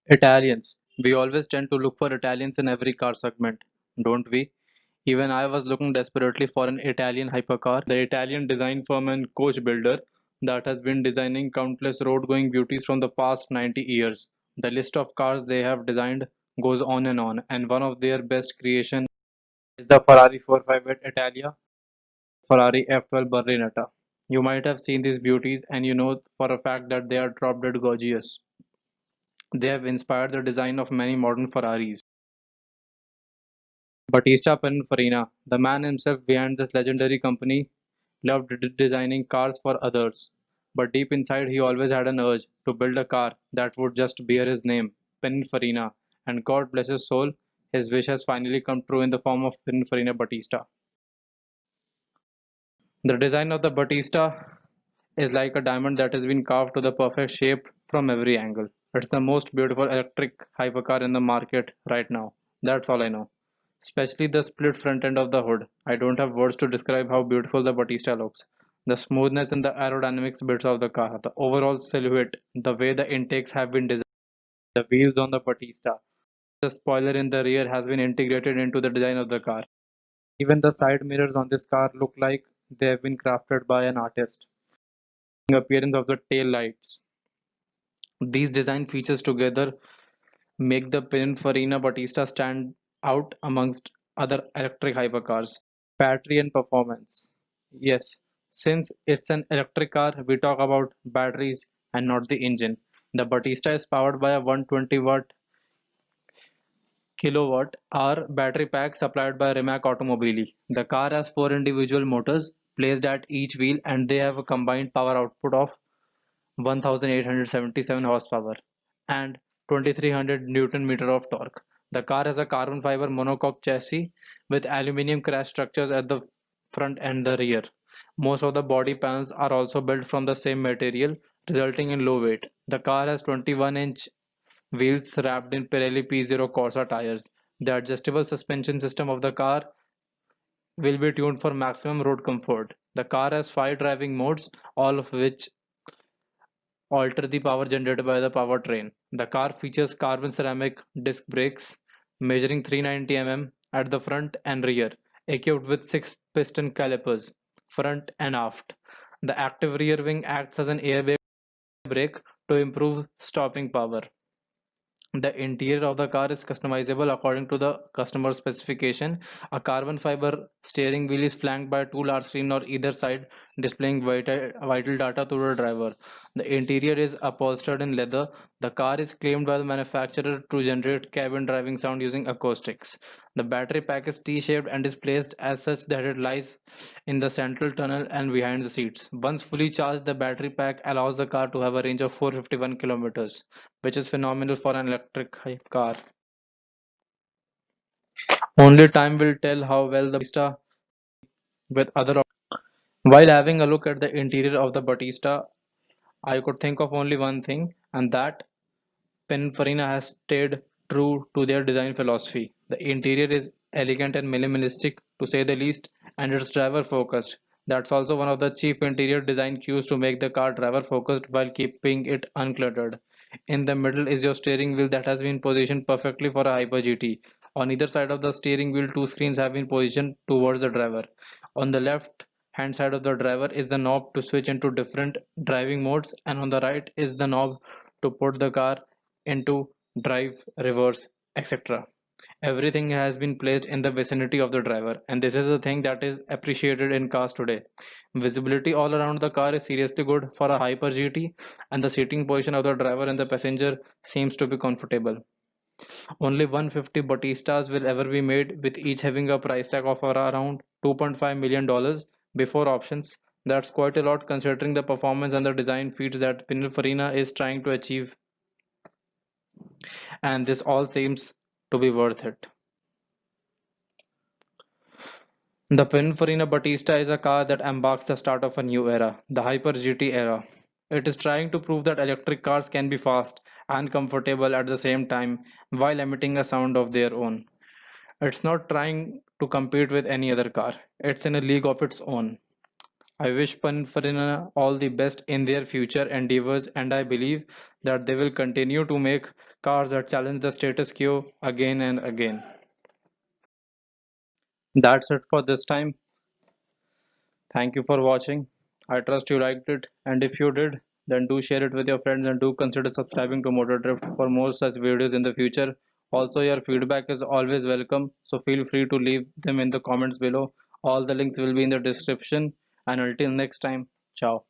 Italians. We always tend to look for Italians in every car segment, don't we? Even I was looking desperately for an Italian hypercar, the Italian design firm and coach builder that has been designing countless road-going beauties from the past 90 years. The list of cars they have designed goes on, and one of their best creations is the Ferrari 458 Italia, Ferrari F12 Berlinetta. You might have seen these beauties and you know for a fact that they are drop-dead gorgeous. They have inspired the design of many modern Ferraris. Battista Pininfarina, the man himself behind this legendary company, loved designing cars for others. But deep inside, he always had an urge to build a car that would just bear his name, Pininfarina. And God bless his soul, his wish has finally come true in the form of Pininfarina Battista. The design of the Battista is like a diamond that has been carved to the perfect shape from every angle. It's the most beautiful electric hypercar in the market right now. That's all I know. Especially the split front end of the hood. I don't have words to describe how beautiful the Batista looks. The smoothness and the aerodynamics bits of the car, the overall silhouette, the way the intakes have been designed, the wheels on the Batista. The spoiler in the rear has been integrated into the design of the car. Even the side mirrors on this car look like they have been crafted by an artist. The appearance of the tail lights. These design features together make the Pininfarina Battista stand out amongst other electric hypercars. Battery and performance. Yes, since it's an electric car, we talk about batteries and not the engine. The Battista is powered by a 120 kilowatt hour battery pack supplied by Rimac Automobili. The car has four individual motors placed at each wheel and they have a combined power output of 1877 horsepower and 2300 Newton meter of torque. The car has a carbon fiber monocoque chassis with aluminium crash structures at the front and the rear. Most of the body panels are also built from the same material, resulting in low weight. The car has 21-inch wheels wrapped in Pirelli P0 Corsa tires. The adjustable suspension system of the car will be tuned for maximum road comfort. The car has 5 driving modes, all of which alter the power generated by the powertrain. The car features carbon ceramic disc brakes measuring 390 mm at the front and rear, equipped with 6 piston calipers, front and aft. The active rear wing acts as an airbag brake to improve stopping power. The interior of the car is customizable according to the customer specification. A carbon fiber steering wheel is flanked by two large screens on either side, displaying vital data to the driver. The interior is upholstered in leather. The car is claimed by the manufacturer to generate cabin driving sound using acoustics. The battery pack is T-shaped and is placed as such that it lies in the central tunnel and behind the seats. Once fully charged, the battery pack allows the car to have a range of 451 kilometers, which is phenomenal for an electric car. Only time will tell how well the Batista with other. While having a look at the interior of the Batista, I could think of only one thing, and that Pininfarina has stayed true to their design philosophy. The interior is elegant and minimalistic, to say the least, and it's driver focused. That's also one of the chief interior design cues to make the car driver focused while keeping it uncluttered. In the middle is your steering wheel that has been positioned perfectly for a Hyper GT. On either side of the steering wheel, two screens have been positioned towards the driver. On the left hand side of the driver is the knob to switch into different driving modes, and on the right is the knob to put the car into drive, reverse, etc. Everything has been placed in the vicinity of the driver, and this is the thing that is appreciated in cars today. Visibility all around the car is seriously good for a Hyper GT, and the seating position of the driver and the passenger seems to be comfortable. Only 150 Batistas will ever be made, with each having a price tag of around $2.5 million before options. That's quite a lot considering the performance and the design feats that Pininfarina is trying to achieve, and this all seems to be worth it. The Pininfarina Battista is a car that embarks the start of a new era, the Hyper GT era. It is trying to prove that electric cars can be fast and comfortable at the same time while emitting a sound of their own. It's not trying to compete with any other car. It's in a league of its own. I wish Pininfarina all the best in their future endeavors, and I believe that they will continue to make cars that challenge the status quo again and again. That's it for this time. Thank you for watching. I trust you liked it, and if you did, then do share it with your friends and do consider subscribing to Motor Drift for more such videos in the future. Also, your feedback is always welcome, so feel free to leave them in the comments below. All the links will be in the description. And until next time, ciao.